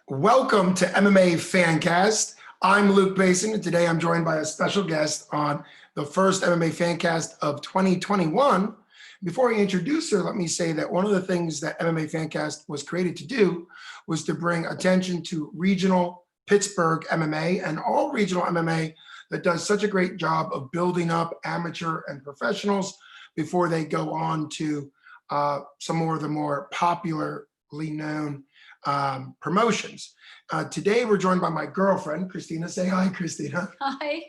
Welcome to MMA FanCast. I'm Luke Basin, and today I'm joined by a special guest on the first MMA FanCast of 2021. Before I introduce her, let me say that one of the things that MMA FanCast was created to do was to bring attention to regional Pittsburgh MMA and all regional MMA that does such a great job of building up amateur and professionals before they go on to some more of the more popularly known promotions. Today we're joined by my girlfriend, Kristina. Say hi, Kristina. Hi.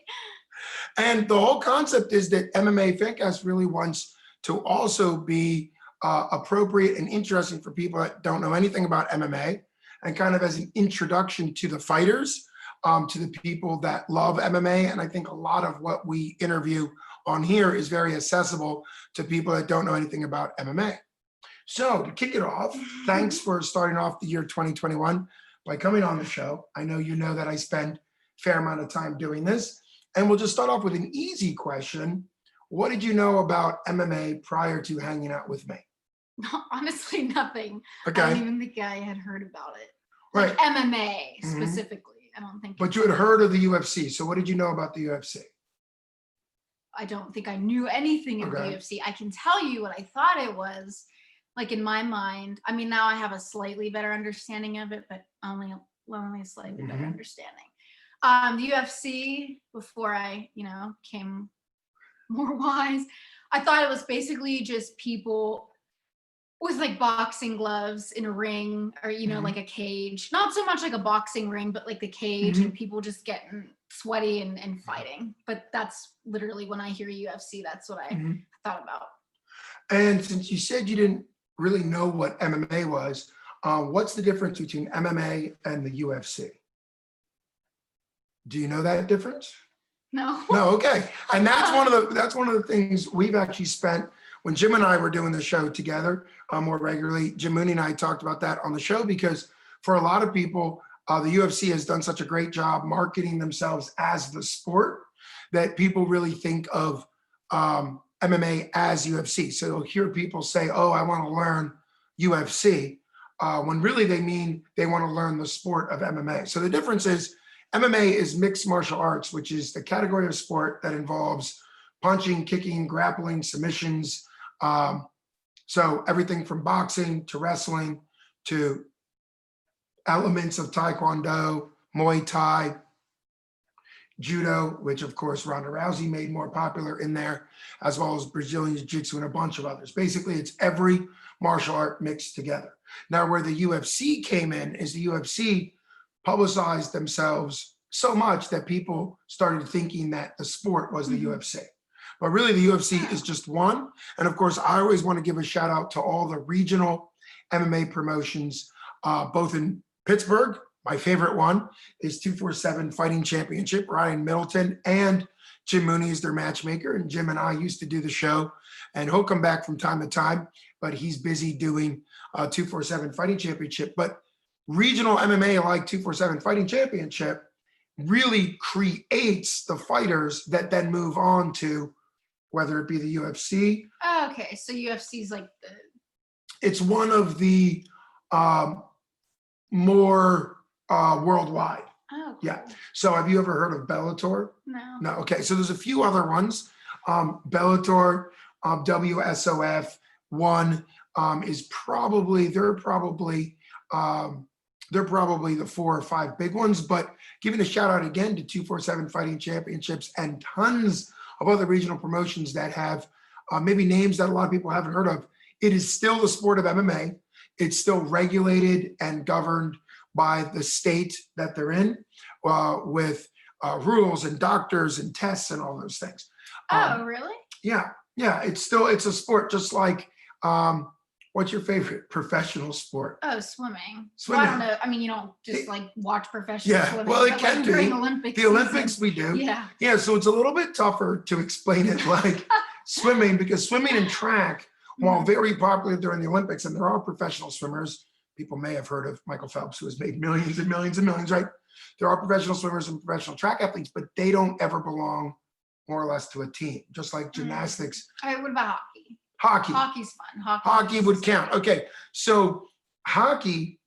And the whole concept is that MMA FanCast really wants to also be appropriate and interesting for people that don't know anything about MMA, and kind of as an introduction to the fighters, to the people that love MMA. And I think a lot of what we interview on here is very accessible to people that don't know anything about MMA. So to kick it off, thanks for starting off the year 2021 by coming on the show. I know you know that I spend a fair amount of time doing this. And we'll just start off with an easy question. What did you know about MMA prior to hanging out with me? Honestly, nothing. Okay. I don't even think I had heard about it. Right. Like MMA specifically. I don't think. But you had heard of the UFC. So what did you know about the UFC? I don't think I knew anything of the UFC. I can tell you what I thought it was. Like in my mind, I mean, now I have a slightly better understanding of it, but only a slightly better understanding. The UFC, before I, came more wise, I thought it was basically just people with like boxing gloves in a ring or, like a cage. Not so much like a boxing ring, but like the cage and people just getting sweaty and fighting. But that's literally when I hear UFC, that's what I thought about. And since you said you didn't really know what MMA was, what's the difference between MMA and the UFC? Do you know that difference? No. No, okay. And that's one of the things we've actually spent when Jim and I were doing the show together more regularly. Jim Mooney and I talked about that on the show because for a lot of people, the UFC has done such a great job marketing themselves as the sport that people really think of MMA as UFC. So you'll hear people say, oh, I want to learn UFC, when really they mean they want to learn the sport of MMA. So the difference is MMA is mixed martial arts, which is the category of sport that involves punching, kicking, grappling, submissions. So everything from boxing to wrestling to elements of Taekwondo, Muay Thai, Judo, which of course Ronda Rousey made more popular in there, as well as Brazilian Jiu-Jitsu and a bunch of others. Basically, it's every martial art mixed together. Now, where the UFC came in is the UFC publicized themselves so much that people started thinking that the sport was the UFC. But really, the UFC is just one. And of course, I always want to give a shout out to all the regional MMA promotions, both in Pittsburgh. My favorite one is 247 Fighting Championship. Ryan Middleton and Jim Mooney is their matchmaker. And Jim and I used to do the show. And he'll come back from time to time, but he's busy doing 247 Fighting Championship. But regional MMA like 247 Fighting Championship really creates the fighters that then move on to whether it be the UFC. Oh, okay, so UFC is like It's one of the more worldwide. Oh, cool. Yeah. So have you ever heard of Bellator? No. No. Okay. So there's a few other ones. Bellator, WSOF one is probably they're probably the 4 or 5 big ones. But giving a shout out again to 247 Fighting Championships and tons of other regional promotions that have maybe names that a lot of people haven't heard of. It is still the sport of MMA. It's still regulated and governed by the state that they're in, with rules and doctors and tests and all those things. Oh, really? Yeah. It's a sport just like, what's your favorite professional sport? Oh, swimming. Swimming. Well, I don't know. I mean, you don't just like watch professional swimming. Well, it can be. During Olympics. The Olympics we do. Yeah. Yeah, so it's a little bit tougher to explain it like swimming, because swimming and track, while very popular during the Olympics, and there are professional swimmers, people may have heard of Michael Phelps, who has made millions and millions and millions, right? There are professional swimmers and professional track athletes, but they don't ever belong more or less to a team, just like gymnastics. All right, what about hockey? Hockey. Hockey's fun. Hockey would count. Okay, so hockey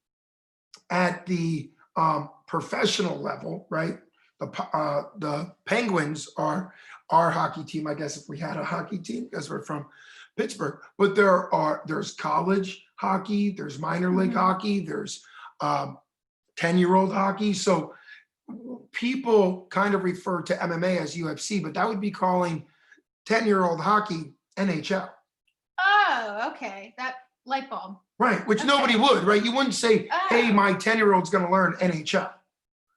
at the professional level, right? The Penguins are our hockey team, I guess, if we had a hockey team, because we're from Pittsburgh. But there's college hockey, there's minor league hockey, there's 10-year-old hockey. So people kind of refer to MMA as UFC, but that would be calling 10-year-old hockey NHL. Oh, okay. That light bulb. Right, which nobody would, right? You wouldn't say, hey, my 10-year-old's going to learn NHL.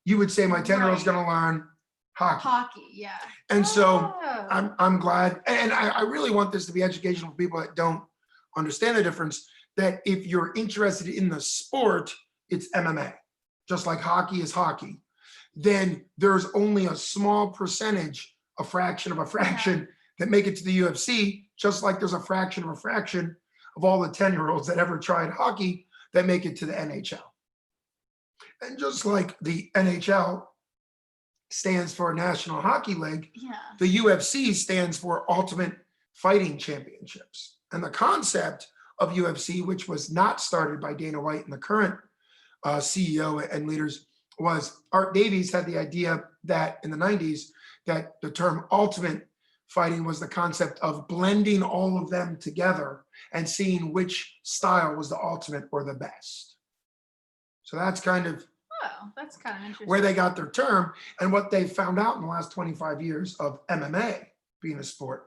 You would say my 10-year-old's going to learn hockey. Hockey, yeah. And so I'm glad, and I really want this to be educational for people that don't understand the difference, that if you're interested in the sport, it's MMA, just like hockey is hockey. Then there's only a small percentage, a fraction of a fraction, that make it to the UFC, just like there's a fraction of all the 10-year-olds that ever tried hockey that make it to the NHL. And just like the NHL stands for National Hockey League, the UFC stands for Ultimate Fighting Championships. And the concept of UFC, which was not started by Dana White and the current CEO and leaders, was Art Davies had the idea that in the 90s that the term ultimate fighting was the concept of blending all of them together and seeing which style was the ultimate or the best. So that's kind of interesting where they got their term. And what they found out in the last 25 years of MMA being a sport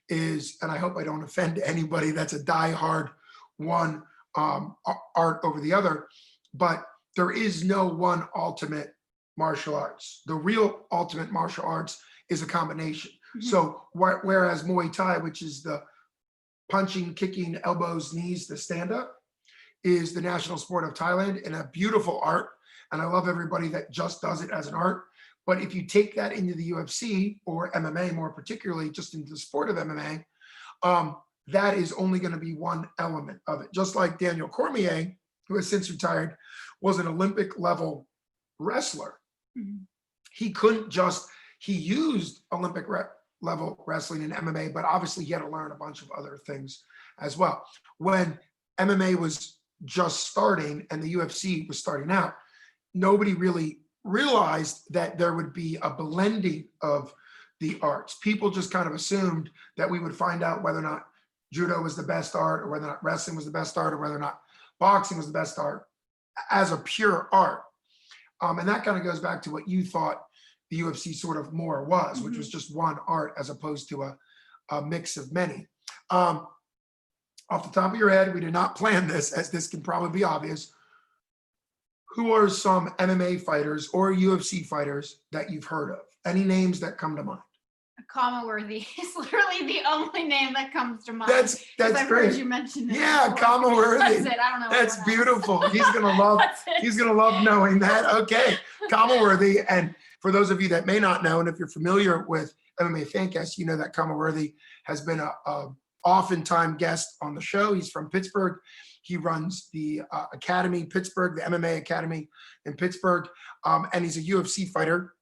is, and I hope I don't offend anybody that's a diehard one art over the other, but there is no one ultimate martial arts. The real ultimate martial arts is a combination. So whereas Muay Thai, which is the punching, kicking, elbows, knees, the stand-up, is the national sport of Thailand and a beautiful art. And I love everybody that just does it as an art. But if you take that into the UFC or MMA, more particularly just into the sport of MMA, that is only going to be one element of it. Just like Daniel Cormier, who has since retired, was an Olympic level wrestler. He used Olympic level wrestling in MMA, but obviously he had to learn a bunch of other things as well. When MMA was just starting and the UFC was starting out, nobody really realized that there would be a blending of the arts. People just kind of assumed that we would find out whether or not judo was the best art, or whether or not wrestling was the best art, or whether or not boxing was the best art as a pure art. And that kind of goes back to what you thought the UFC sort of more was, which was just one art as opposed to a mix of many. Off the top of your head, we did not plan this, as this can probably be obvious. Who are some MMA fighters or UFC fighters that you've heard of? Any names that come to mind? Coma Worthy is literally the only name that comes to mind. That's I've great. Heard you mention it. Yeah, Coma Worthy. That's it. I don't know. That's beautiful. He's gonna love knowing that. Okay, Coma Worthy. And for those of you that may not know, and if you're familiar with MMA FanCast, you know that Coma Worthy has been a oftentimes guest on the show. He's from Pittsburgh. He runs the Academy Pittsburgh, the MMA Academy in Pittsburgh, and he's a UFC fighter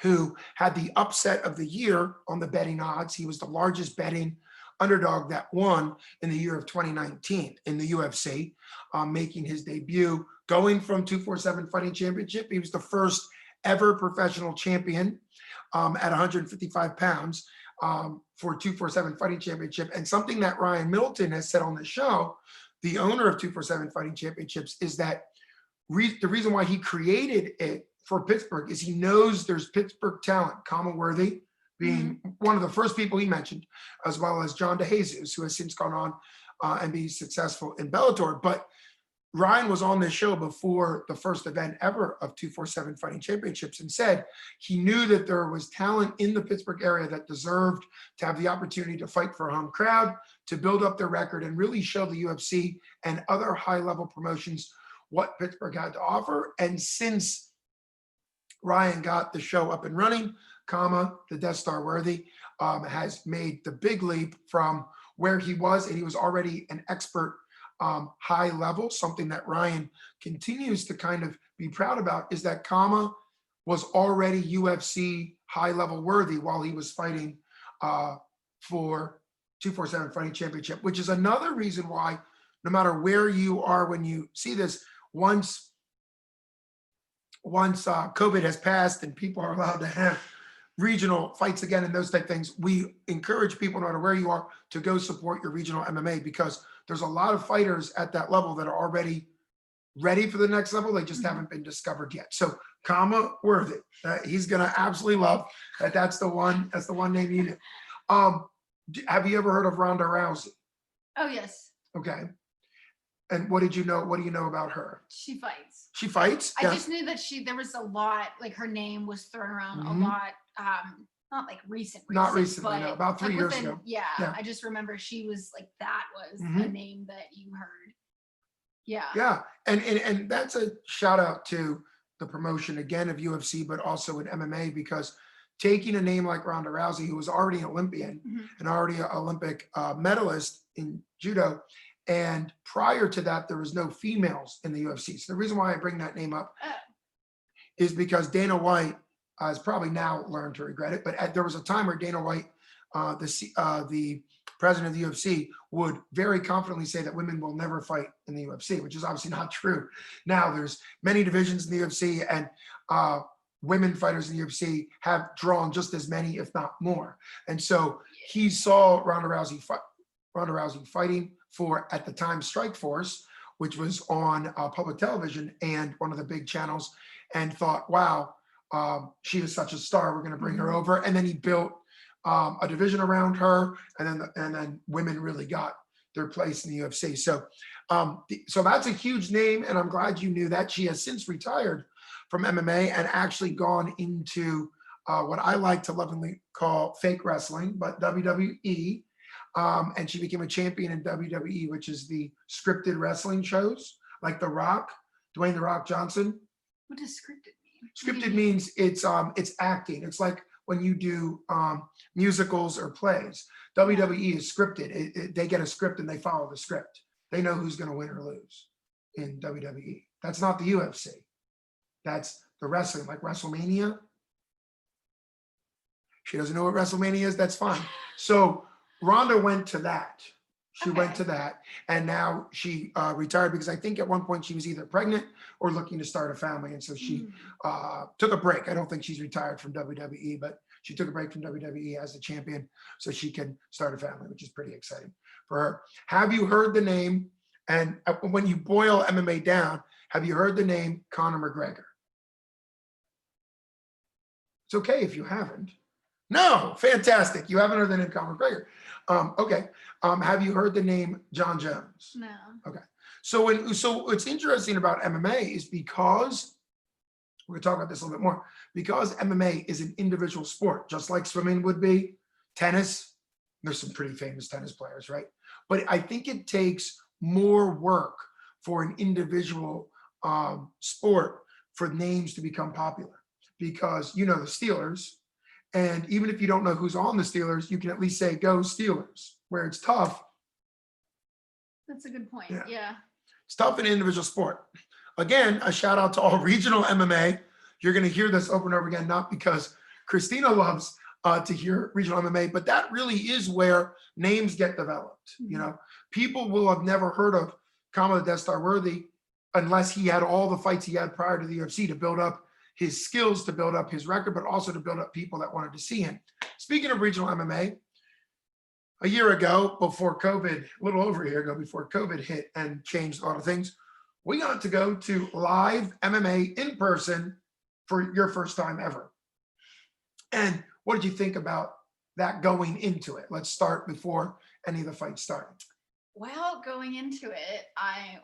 who had the upset of the year on the betting odds. He was the largest betting underdog that won in the year of 2019 in the UFC, making his debut, going from 247 Fighting Championship. He was the first ever professional champion at 155 pounds for 247 Fighting Championship. And something that Ryan Middleton has said on the show, the owner of 247 Fighting Championships, is that the reason why he created it for Pittsburgh is he knows there's Pittsburgh talent, Coma Worthy being one of the first people he mentioned, as well as John DeJesus, who has since gone on and be successful in Bellator. But Ryan was on this show before the first event ever of 247 Fighting Championships and said he knew that there was talent in the Pittsburgh area that deserved to have the opportunity to fight for a home crowd, to build up their record and really show the UFC and other high-level promotions what Pittsburgh had to offer. And since Ryan got the show up and running, Coma, the Death Star Worthy, has made the big leap from where he was, and he was already an expert high level. Something that Ryan continues to kind of be proud about is that Coma was already UFC high level worthy while he was fighting for 247 Fighting Championship, which is another reason why no matter where you are when you see this, once once COVID has passed and people are allowed to have regional fights again and those type things, we encourage people, no matter where you are, to go support your regional MMA, because there's a lot of fighters at that level that are already ready for the next level. They just haven't been discovered yet. So Coma Worthy, he's gonna absolutely love that. That's the one name you knew. Have you ever heard of Ronda Rousey? Oh yes. Okay. And what did you know? What do you know about her? She fights. She fights? I just knew that there was a lot, like her name was thrown around a lot. Not like recent, Not recently, but no, about 3 like years ago. Yeah, Yeah. I just remember she was like, that was a name that you heard. Yeah. Yeah. And that's a shout out to the promotion again of UFC, but also in MMA, because taking a name like Ronda Rousey, who was already an Olympian and already an Olympic medalist in judo, and prior to that, there was no females in the UFC. So the reason why I bring that name up is because Dana White has probably now learned to regret it, but there was a time where Dana White, the president of the UFC, would very confidently say that women will never fight in the UFC, which is obviously not true. Now there's many divisions in the UFC, and women fighters in the UFC have drawn just as many, if not more. And so he saw Ronda Rousey fighting for, at the time, Strikeforce, which was on public television and one of the big channels, and thought, wow, she is such a star, we're going to bring her over. And then he built a division around her, and then women really got their place in the UFC. So so that's a huge name, and I'm glad you knew that. She has since retired from MMA and actually gone into what I like to lovingly call fake wrestling, but WWE. And she became a champion in WWE, which is the scripted wrestling shows, like The Rock, Dwayne "The Rock" Johnson. What does scripted mean? Scripted means it's acting. It's like when you do musicals or plays. WWE is scripted. They get a script and they follow the script. They know who's going to win or lose in WWE. That's not the UFC. That's the wrestling, like WrestleMania. She doesn't know what WrestleMania is. That's fine. So Ronda went to that. She went to that, and now she retired because I think at one point she was either pregnant or looking to start a family, and so she took a break. I don't think she's retired from WWE, but she took a break from WWE as a champion so she can start a family, which is pretty exciting for her. Have you heard the name, and when you boil MMA down, have you heard the name Conor McGregor? It's okay if you haven't. No, fantastic. You haven't heard the name Conor McGregor. Okay. Have you heard the name John Jones? No. Okay. So what's interesting about MMA is, because we're going to talk about this a little bit more, because MMA is an individual sport, just like swimming would be, tennis. There's some pretty famous tennis players, right? But I think it takes more work for an individual sport for names to become popular, because the Steelers. And even if you don't know who's on the Steelers, you can at least say, go Steelers, where it's tough. That's a good point. Yeah. Yeah. It's tough in an individual sport. Again, a shout out to all regional MMA. You're going to hear this over and over again, not because Kristina loves to hear regional MMA, but that really is where names get developed. People will have never heard of Coma the Death Star Worthy unless he had all the fights he had prior to the UFC to build up his skills, to build up his record, but also to build up people that wanted to see him. Speaking of regional MMA, a year ago, before COVID, a little over a year ago, before COVID hit and changed a lot of things, we got to go to live MMA in person for your first time ever. And what did you think about that going into it? Let's start before any of the fights started. Well, going into it, I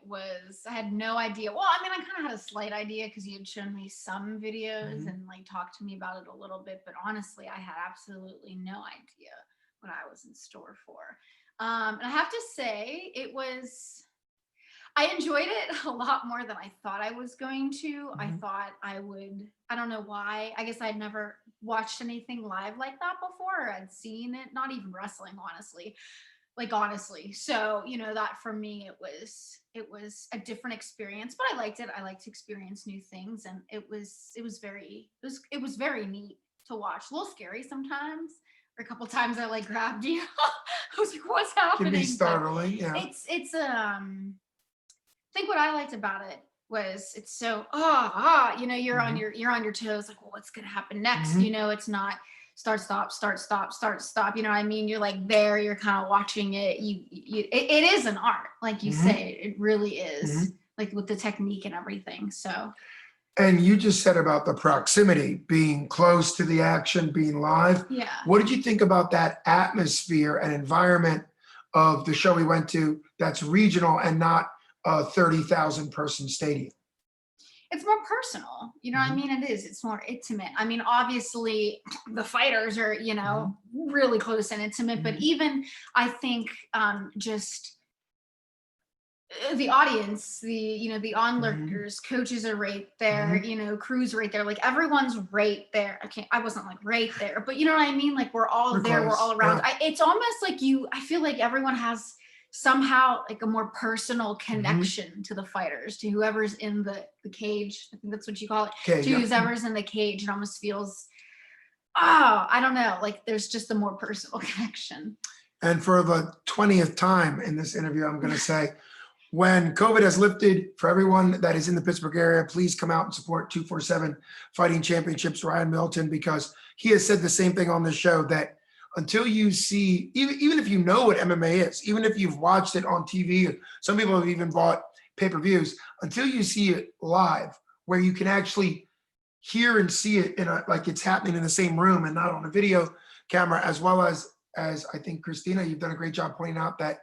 had no idea. Well, I mean, I kind of had a slight idea because you had shown me some videos and like talked to me about it a little bit, but honestly, I had absolutely no idea what I was in store for. And I have to say, I enjoyed it a lot more than I thought I was going to. I thought I would, I don't know why. I guess I'd never watched anything live like that before, or I'd seen it, not even wrestling, honestly. So that for me it was a different experience, but I liked it. I like to experience new things, and it was very neat to watch. A little scary sometimes. Or a couple times I like grabbed you. I was like, what's happening? Can be startling. Yeah. It's I think what I liked about it it's so you're on your toes, like, well, what's gonna happen next? It's not start, stop, start, stop, start, stop. You know what I mean? You're like there, you're kind of watching it. It is an art, like you say, it really is, like with the technique and everything. So. And you just said about the proximity, being close to the action, being live. Yeah. What did you think about that atmosphere and environment of the show we went to that's regional and not a 30,000 person stadium? It's more personal, what I mean? It is. It's more intimate. I mean, obviously, the fighters are, really close and intimate, but even I think just the audience, the onlookers, coaches are right there, crew's right there, like everyone's right there. I wasn't like right there, but you know what I mean? Like we're all there, we're all around. Yeah. It's almost like I feel like everyone has somehow like a more personal connection to the fighters, to whoever's in the cage. I think that's what you call it. To whoever's in the cage. It almost feels, I don't know, like there's just a more personal connection. And for the 20th time in this interview, I'm going to say, when COVID has lifted, for everyone that is in the Pittsburgh area, please come out and support 247 Fighting Championships, Ryan Milton, because he has said the same thing on the show, that until you see, even if you know what MMA is, even if you've watched it on TV, or some people have even bought pay-per-views, until you see it live, where you can actually hear and see it like it's happening in the same room and not on a video camera, as well as I think, Kristina, you've done a great job pointing out that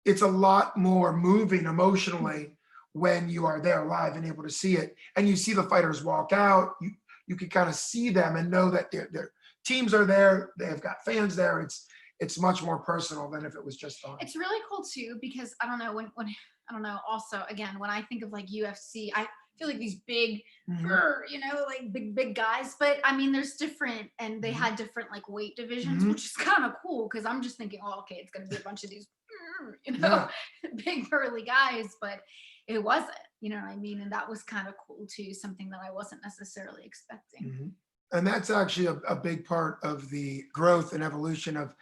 it's a lot more moving emotionally when you are there live and able to see it, and you see the fighters walk out. You can kind of see them and know that their teams are there. They've got fans there. It's much more personal than if it was just on. It's really cool too, because I don't know when I don't know. Also, again, when I think of like UFC, I feel like these big, like big guys. But I mean, there's different, and they had different like weight divisions, which is kind of cool, because I'm just thinking, oh, okay, it's gonna be a bunch of these, big burly guys, but it wasn't. You know what I mean? And that was kind of cool too, something that I wasn't necessarily expecting. And that's actually a big part of the growth and evolution of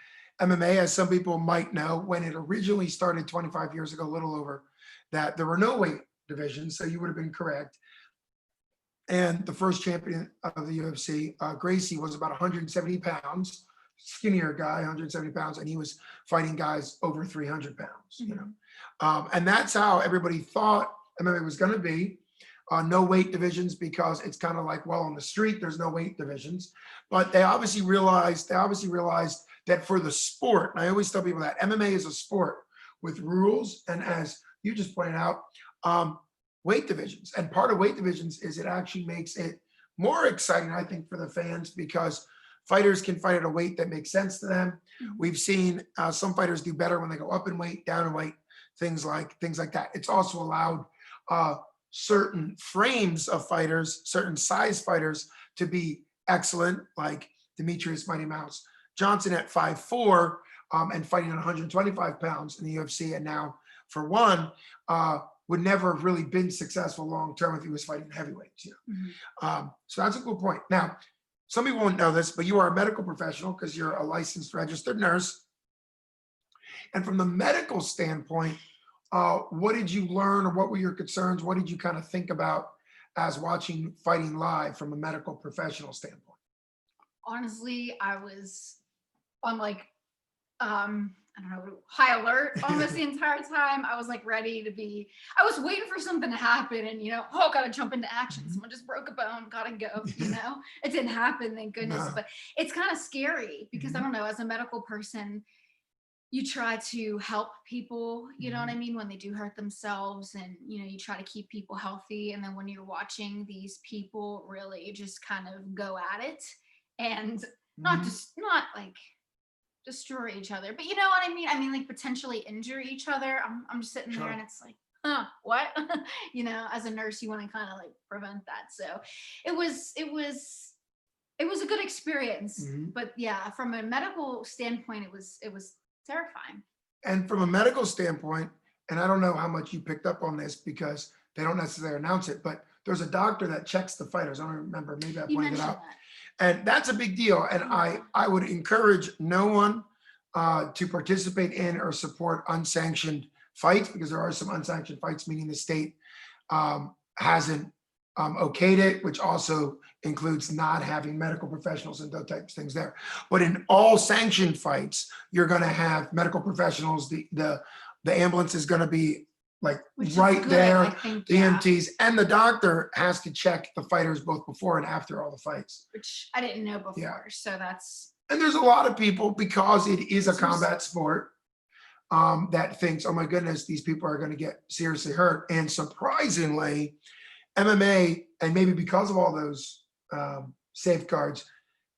MMA. As some people might know, when it originally started 25 years ago, a little over, that there were no weight divisions, so you would have been correct. And the first champion of the UFC, Gracie, was about 170 pounds, skinnier guy, 170 pounds, and he was fighting guys over 300 pounds, and that's how everybody thought MMA was going to be. No weight divisions, because it's kind of like, well, on the street, there's no weight divisions. But they obviously realized that for the sport, and I always tell people that MMA is a sport with rules, and as you just pointed out, weight divisions. And part of weight divisions is it actually makes it more exciting, I think, for the fans, because fighters can fight at a weight that makes sense to them. We've seen some fighters do better when they go up in weight, down in weight, things like that. It's also allowed certain frames of fighters, certain size fighters, to be excellent, like Demetrius Mighty Mouse Johnson at 5'4", and fighting at 125 pounds in the UFC, and now for one, would never have really been successful long-term if he was fighting heavyweights. So that's a good point. Now, some people won't know this, but you are a medical professional because you're a licensed registered nurse. And from the medical standpoint, what did you learn, or what were your concerns? What did you kind of think about as watching fighting live from a medical professional standpoint? Honestly, I was on like, I don't know, high alert almost the entire time. I was like ready to be, I was waiting for something to happen, and gotta jump into action. Someone just broke a bone, gotta go, It didn't happen, thank goodness. But it's kind of scary because I don't know, as a medical person, you try to help people, you know what I mean, when they do hurt themselves, and you try to keep people healthy. And then when you're watching these people really just kind of go at it, and not like destroy each other, but you know what I mean? I mean, like potentially injure each other. I'm just sitting there and it's like, what? As a nurse, you want to kind of like prevent that. So it was a good experience. But yeah, from a medical standpoint, it was terrifying. And from a medical standpoint, and I don't know how much you picked up on this because they don't necessarily announce it, but there's a doctor that checks the fighters. I don't remember, maybe I pointed it out. And that's a big deal. And I would encourage no one to participate in or support unsanctioned fights, because there are some unsanctioned fights, meaning the state hasn't okayed it, which also includes not having medical professionals and those types of things there. But in all sanctioned fights, you're going to have medical professionals. The ambulance is going to be like right there. I think, the EMTs and the doctor has to check the fighters both before and after all the fights. Which I didn't know before. So that's. And there's a lot of people, because it is a combat sport, that thinks, oh my goodness, these people are going to get seriously hurt. And surprisingly, MMA, and maybe because of all those safeguards,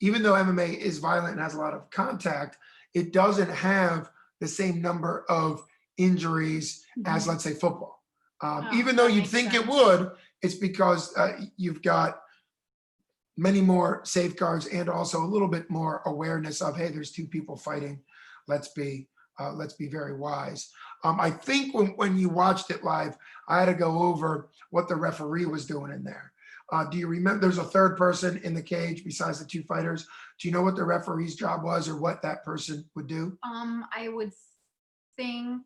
even though MMA is violent and has a lot of contact, it doesn't have the same number of injuries as, let's say, football. Even though you'd think it would, it's because you've got many more safeguards and also a little bit more awareness of, hey, there's two people fighting. Let's be very wise. I think when you watched it live, I had to go over what the referee was doing in there. Do you remember? There's a third person in the cage besides the two fighters. Do you know what the referee's job was, or what that person would do? I would think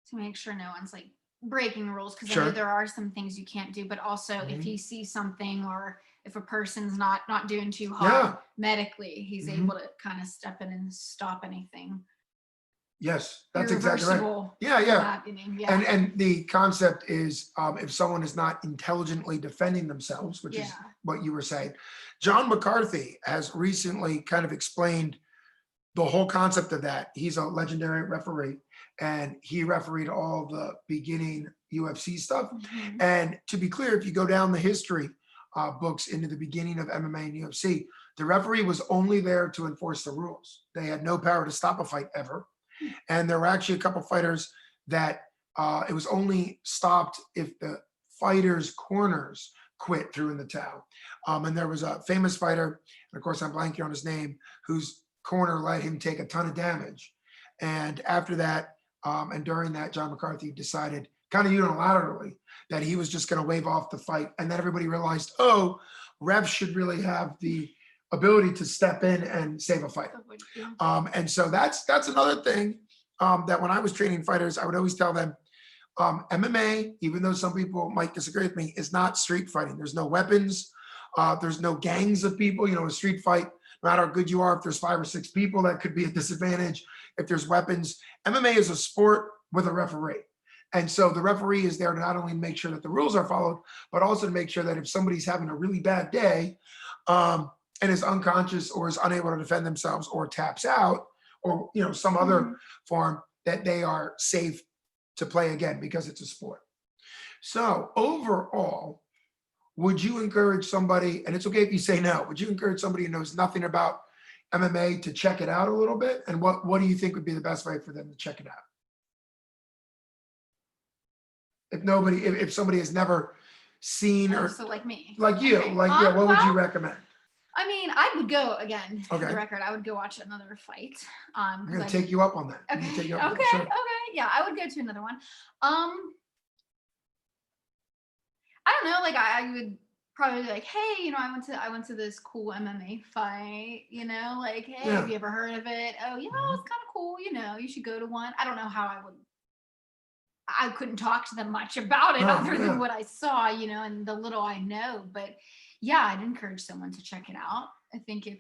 to make sure no one's like breaking rules, because I know there are some things you can't do, but also if he sees something, or if a person's not doing too hot medically, he's able to kind of step in and stop anything. Yes, that's exactly right. Yeah. And the concept is, if someone is not intelligently defending themselves, which is what you were saying. John McCarthy has recently kind of explained the whole concept of that. He's a legendary referee, and he refereed all the beginning UFC stuff. And to be clear, if you go down the history books into the beginning of MMA and UFC, the referee was only there to enforce the rules. They had no power to stop a fight ever. And there were actually a couple fighters that it was only stopped if the fighters' corners quit, threw in the towel. And there was a famous fighter, and of course I'm blanking on his name, whose corner let him take a ton of damage. And after that, and during that, John McCarthy decided kind of unilaterally that he was just going to wave off the fight. And then everybody realized, oh, refs should really have the ability to step in and save a fight. And so that's another thing that when I was training fighters, I would always tell them, MMA, even though some people might disagree with me, is not street fighting. There's no weapons. There's no gangs of people. You know, a street fight, no matter how good you are, if there's 5 or 6 people, that could be a disadvantage. If there's weapons, MMA is a sport with a referee. And so the referee is there to not only make sure that the rules are followed, but also to make sure that if somebody's having a really bad day, and is unconscious or is unable to defend themselves or taps out, or some other form, that they are safe to play again, because it's a sport. So overall, would you encourage somebody, and it's okay if you say no, would you encourage somebody who knows nothing about MMA to check it out a little bit? And what do you think would be the best way for them to check it out? If somebody has never seen, or so like me, like you, what would you recommend? I mean, I would go again. For the record, I would go watch another fight. I'm gonna take you up on that. Okay. Yeah, I would go to another one. I don't know. Like, I would probably be like, hey, I went to this cool MMA fight. Like, hey, have you ever heard of it? Oh, it's kind of cool. You should go to one. I don't know how I would. I couldn't talk to them much about it other than what I saw, and the little I know. But yeah, I'd encourage someone to check it out. I think I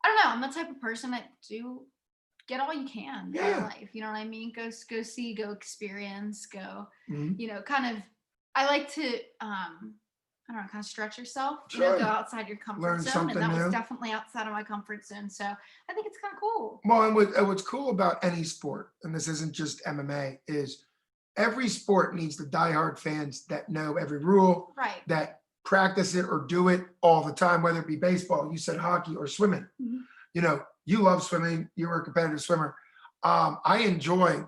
don't know, I'm the type of person that do get all you can in life. You know what I mean? Go see, go experience, go, kind of, I like to, I don't know, kind of stretch yourself, go outside your comfort zone. And that was definitely outside of my comfort zone. So I think it's kind of cool. Well, and what's cool about any sport, and this isn't just MMA, is every sport needs the diehard fans that know every rule, that practice it or do it all the time, whether it be baseball, you said hockey, or swimming. You love swimming, you were a competitive swimmer. I enjoy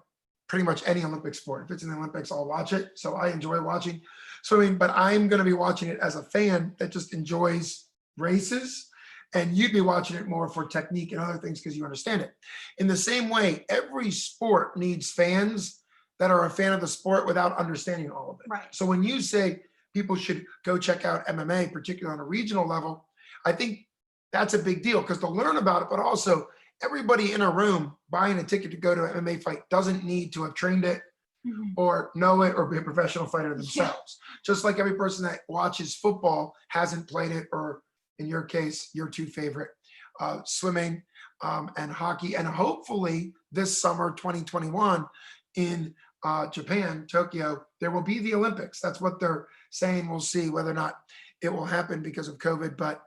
pretty much any Olympic sport. If it's in the Olympics, I'll watch it. So I enjoy watching swimming, but I'm going to be watching it as a fan that just enjoys races. And you'd be watching it more for technique and other things because you understand it. In the same way, every sport needs fans that are a fan of the sport without understanding all of it. So when you say people should go check out MMA, particularly on a regional level, I think that's a big deal, because they'll learn about it, but also everybody in a room buying a ticket to go to an MMA fight doesn't need to have trained it, or know it or be a professional fighter themselves. Just like every person that watches football hasn't played it, or in your case, your two favorite, swimming and hockey. And hopefully this summer, 2021, in Japan, Tokyo, there will be the Olympics. That's what they're saying. We'll see whether or not it will happen because of COVID, but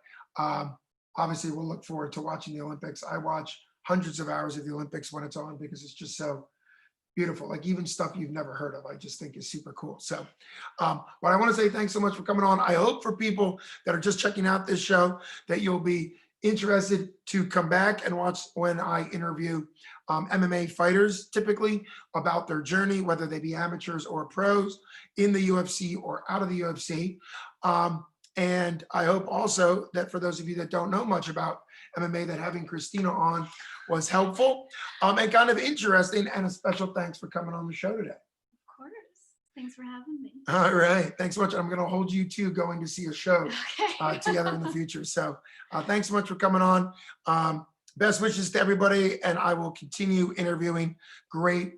obviously we'll look forward to watching the Olympics. I watch hundreds of hours of the Olympics when it's on because it's just so beautiful. Like even stuff you've never heard of, I just think is super cool. So what I want to say, thanks so much for coming on. I hope for people that are just checking out this show that you'll be interested to come back and watch when I interview MMA fighters, typically about their journey, whether they be amateurs or pros in the UFC or out of the UFC. And I hope also that for those of you that don't know much about MMA, that having Kristina on was helpful and kind of interesting. And a special thanks for coming on the show today. Of course. Thanks for having me. All right. Thanks so much. I'm going to hold you two going to see a show together in the future. So thanks so much for coming on. Best wishes to everybody. And I will continue interviewing great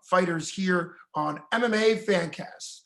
fighters here on MMA FanCast.